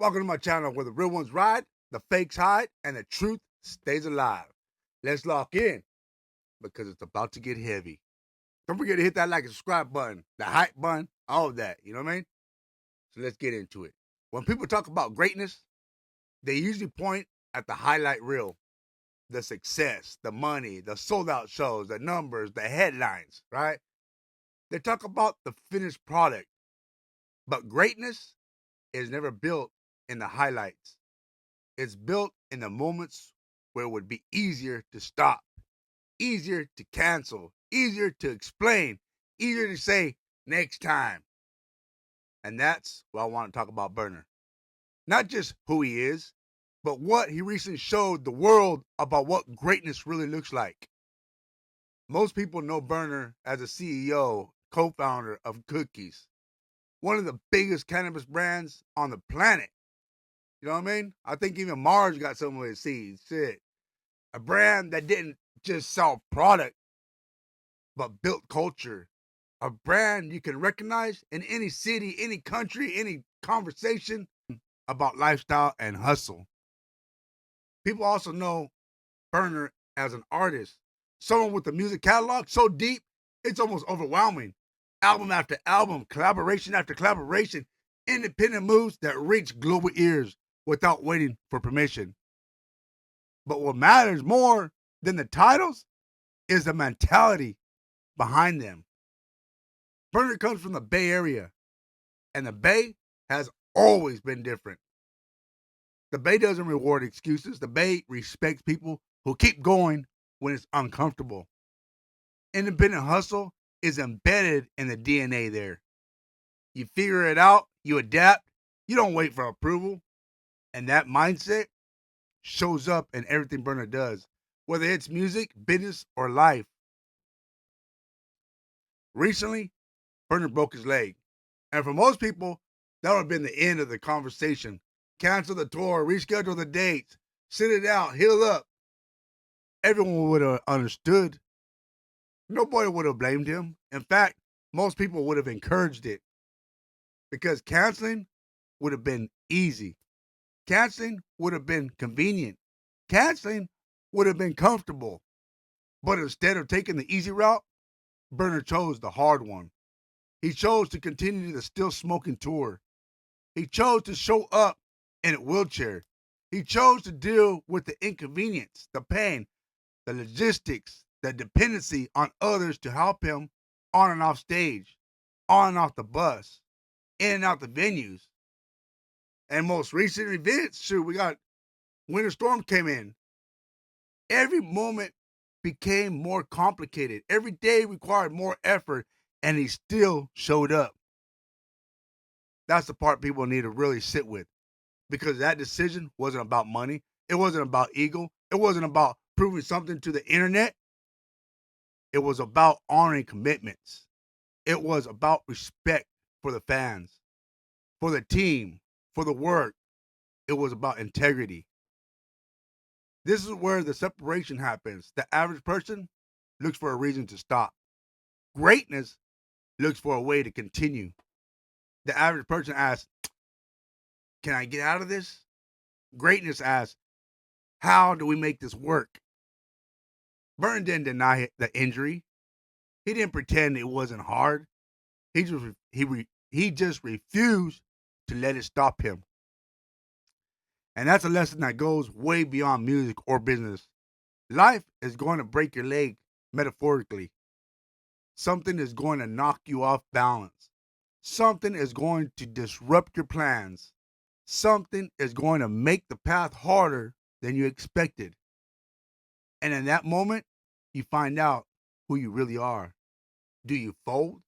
Welcome to my channel where the real ones ride, the fakes hide, and the truth stays alive. Let's lock in because it's about to get heavy. Don't forget to hit that like and subscribe button, the hype button, all of that. You know what I mean? So let's get into it. When people talk about greatness, they usually point at the highlight reel, the success, the money, the sold out shows, the numbers, the headlines, right? They talk about the finished product. But greatness is never built in the highlights. It's built in the moments where it would be easier to stop, easier to cancel, easier to explain, easier to say next time. And that's what I want to talk about Berner. Not just who he is, but what he recently showed the world about what greatness really looks like. Most people know Berner as a CEO, co-founder of Cookies, one of the biggest cannabis brands on the planet. You know what I mean? I think even Mars got some of his seeds. Shit. A brand that didn't just sell product, but built culture. A brand you can recognize in any city, any country, any conversation about lifestyle and hustle. People also know Berner as an artist. Someone with a music catalog so deep, it's almost overwhelming. Album after album, collaboration after collaboration, independent moves that reach global ears without waiting for permission. But what matters more than the titles is the mentality behind them. Berner comes from the Bay Area, and the Bay has always been different. The Bay doesn't reward excuses. The Bay respects people who keep going when it's uncomfortable. Independent hustle is embedded in the DNA there. You figure it out, you adapt, you don't wait for approval. And that mindset shows up in everything Berner does, whether it's music, business, or life. Recently, Berner broke his leg. And for most people, that would have been the end of the conversation. Cancel the tour, reschedule the dates, sit it out, heal up. Everyone would have understood. Nobody would have blamed him. In fact, most people would have encouraged it because canceling would have been easy. Canceling would have been convenient. Canceling would have been comfortable. But instead of taking the easy route, Berner chose the hard one. He chose to continue the still smoking tour. He chose to show up in a wheelchair. He chose to deal with the inconvenience, the pain, the logistics, the dependency on others to help him on and off stage, on and off the bus, in and out the venues. And most recent events, sure, we got Winter Storm came in. Every moment became more complicated. Every day required more effort, and he still showed up. That's the part people need to really sit with because that decision wasn't about money. It wasn't about ego. It wasn't about proving something to the internet. It was about honoring commitments. It was about respect for the fans, for the team, for the work. It was about integrity. This is where the separation happens. The average person looks for a reason to stop. Greatness looks for a way to continue. The average person asks, can I get out of this? Greatness asks, how do we make this work? Burton didn't deny the injury. He didn't pretend it wasn't hard. He just refused to let it stop him. And that's a lesson that goes way beyond music or business. Life is going to break your leg metaphorically. Something is going to knock you off balance. Something is going to disrupt your plans. Something is going to make the path harder than you expected. And in that moment, you find out who you really are. Do you fold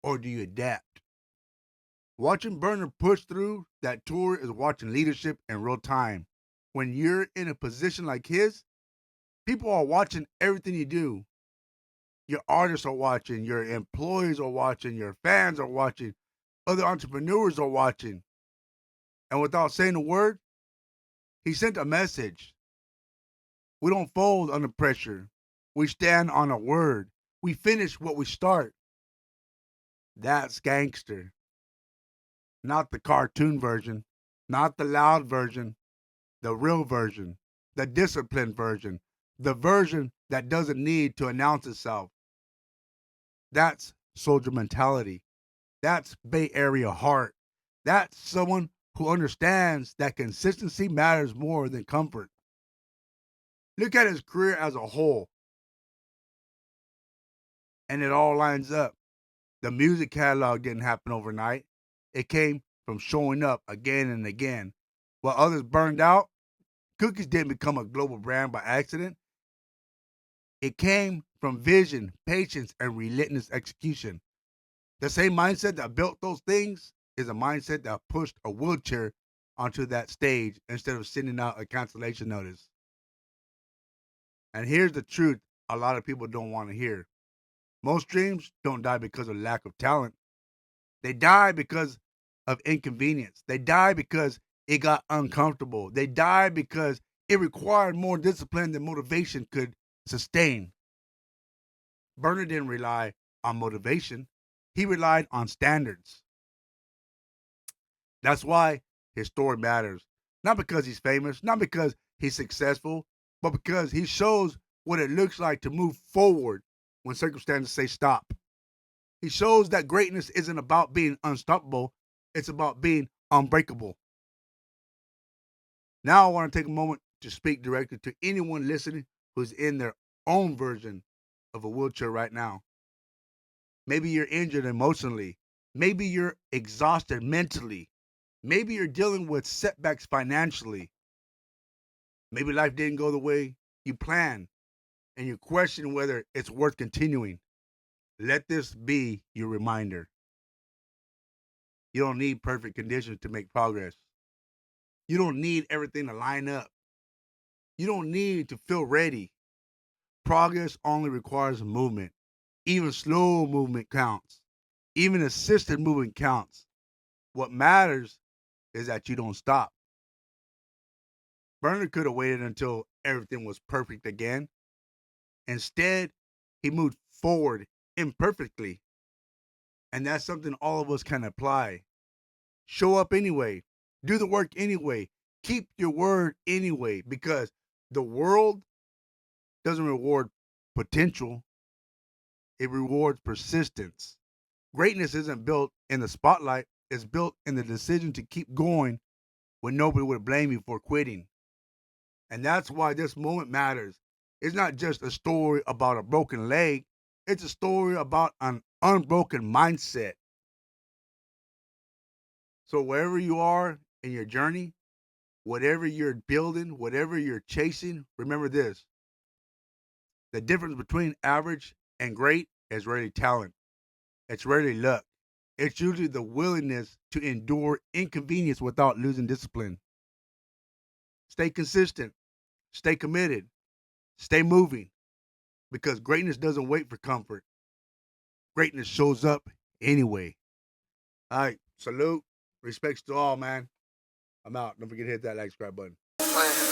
or do you adapt? Watching Berner push through that tour is watching leadership in real time. When you're in a position like his, people are watching everything you do. Your artists are watching, your employees are watching, your fans are watching, other entrepreneurs are watching. And without saying a word, he sent a message. We don't fold under pressure. We stand on a word. We finish what we start. That's gangster. Not the cartoon version. Not the loud version, the real version, the disciplined version, the version that doesn't need to announce itself. That's soldier mentality. That's Bay Area heart. That's someone who understands that consistency matters more than comfort. Look at his career as a whole, and it all lines up. The music catalog didn't happen overnight. It came from showing up again and again. While others burned out, Cookies didn't become a global brand by accident. It came from vision, patience, and relentless execution. The same mindset that built those things is a mindset that pushed a wheelchair onto that stage instead of sending out a cancellation notice. And here's the truth a lot of people don't want to hear. Most dreams don't die because of lack of talent. They die because of inconvenience. They die because it got uncomfortable. They die because it required more discipline than motivation could sustain. Berner didn't rely on motivation. He relied on standards. That's why his story matters. Not because he's famous, not because he's successful, but because he shows what it looks like to move forward when circumstances say stop. He shows that greatness isn't about being unstoppable, it's about being unbreakable. Now I want to take a moment to speak directly to anyone listening who's in their own version of a wheelchair right now. Maybe you're injured emotionally. Maybe you're exhausted mentally. Maybe you're dealing with setbacks financially. Maybe life didn't go the way you planned and you question whether it's worth continuing. Let this be your reminder. You don't need perfect conditions to make progress. You don't need everything to line up. You don't need to feel ready. Progress only requires movement. Even slow movement counts. Even assisted movement counts. What matters is that you don't stop. Berner could have waited until everything was perfect again. Instead, he moved forward imperfectly. And that's something all of us can apply. Show up anyway. Do the work anyway. Keep your word anyway, because the world doesn't reward potential, it rewards persistence. Greatness isn't built in the spotlight, it's built in the decision to keep going when nobody would blame you for quitting. And that's why this moment matters. It's not just a story about a broken leg, it's a story about an unbroken mindset. So, wherever you are in your journey, whatever you're building, whatever you're chasing, remember this: the difference between average and great is rarely talent, it's rarely luck. It's usually the willingness to endure inconvenience without losing discipline. Stay consistent, stay committed, stay moving, because greatness doesn't wait for comfort. Greatness shows up anyway. All right, salute, respects to all, man. I'm out. Don't forget to hit that like, subscribe button.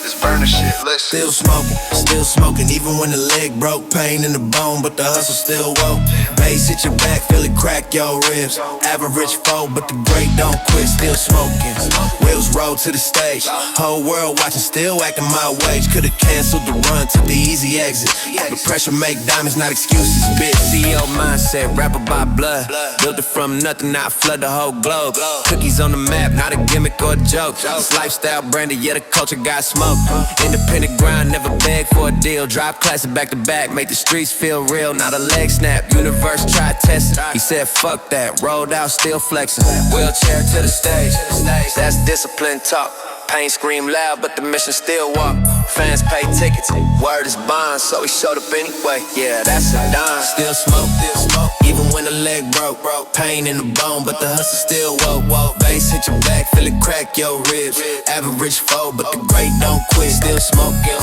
This Berner shit, listen. Still smoking, even when the leg broke. Pain in the bone, but the hustle still woke. Bass hit your back, feel it crack your ribs. Average foe, but the great don't quit. Still smoking, wheels roll to the stage. Whole world watching, still acting my wage. Could've canceled the run, took the easy exit. But pressure make diamonds, not excuses, bitch. CEO mindset, rapper by blood. Built it from nothing, now I flood the whole globe. Cookies on the map, not a gimmick or a joke. This lifestyle branded, yeah, the culture got smoke. Independent grind, never beg for a deal. Drop classic back to back, make the streets feel real. Not a leg snap, universe try test it. He said fuck that, rolled out still flexing. Wheelchair to the stage, that's discipline talk. Pain scream loud, but the mission still walk. Fans pay tickets, word is bond, so he showed up anyway. Yeah, that's a dime. Still smoke, even when the leg broke. Pain in the bone, but the hustle still woke. Bass hit your back, feel it crack your ribs. Average foe, but the great don't quit. Still smoking,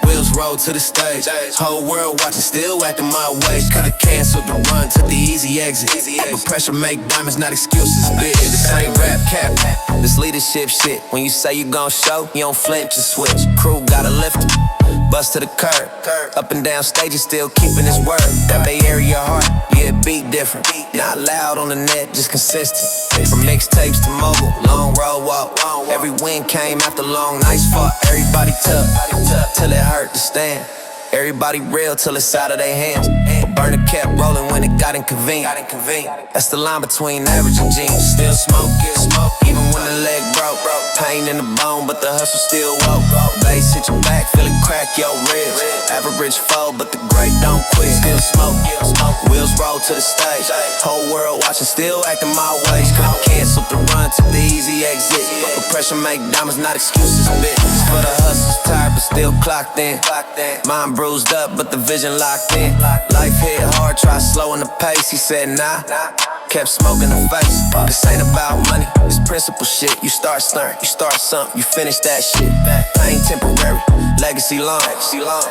wheels roll to the stage. Whole world watching, still acting my ways. Could've canceled the run, took the easy exit. But pressure make diamonds, not excuses, bitch. This ain't rap cap, this leadership shit. When you say you gon' show, you don't flinch and switch. Crew gotta lifted. Bust to the curb, up and down stages, still keeping his word. That Bay Area heart, yeah, it beat different. Not loud on the net, just consistent. From mixtapes to mobile, long road walk. Every win came after long nights fought. Everybody tough, till it hurt to stand. Everybody real till it's out of their hands. But Berner kept rolling when it got inconvenient. That's the line between average and genius. Still smoke, even when the leg broke. Pain in the bone, but the hustle still woke. Bass hit your back, feel it crack your ribs. Average foe, but the great don't quit. Still smoke, wheels roll to the stage. Whole world watching, still acting my ways. Could've canceled the run, took the easy exit. But pressure make diamonds, not excuses, bitch. For the hustle's tired, but still clocked in. Mind bruised up, but the vision locked in. Life hit hard, try slowing the pace. He said nah, kept smoking the face. This ain't about money, it's principle shit. You start stirring, you start something, you finish that shit. Pain temporary, legacy long.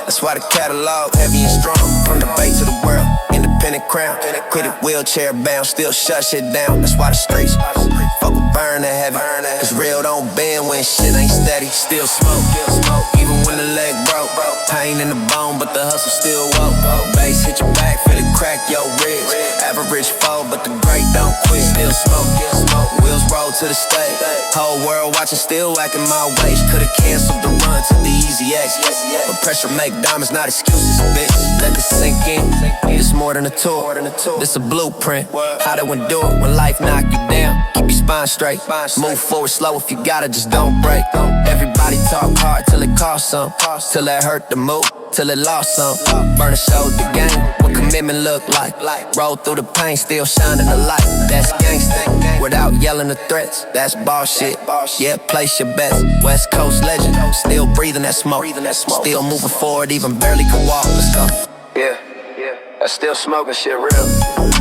That's why the catalog heavy and strong. From the bay to the world, independent crown. Quit it wheelchair bound, still shut shit down. That's why the streets fuck with Berner heavy. Cause real don't bend when shit ain't steady. Still smoke, even when the leg broke. Pain in the bone, but the hustle still woke. Bass hit your back, feel it crack your ribs. Average foe, but the great don't quit. Still smoke, wheels roll to the stage. Whole world watching, still acting my ways. Could've canceled the run, took the easy exit. But pressure make diamonds, not excuses, bitch. Let this sink in, it's more than a tour. This a blueprint, how to endure when life knock you down. Keep your spine straight, move forward slow if you gotta, just don't break. Everybody talk hard till it costs some, till it hurt the move, till it lost some. Berner showed the game, what commitment look like. Roll through the pain, still shining the light. That's gangsta, without yelling the threats. That's bullshit, yeah, place your bets. West Coast legend, still breathing that smoke. Still moving forward, even barely can walk, let's go. Yeah, that's still smoking shit real.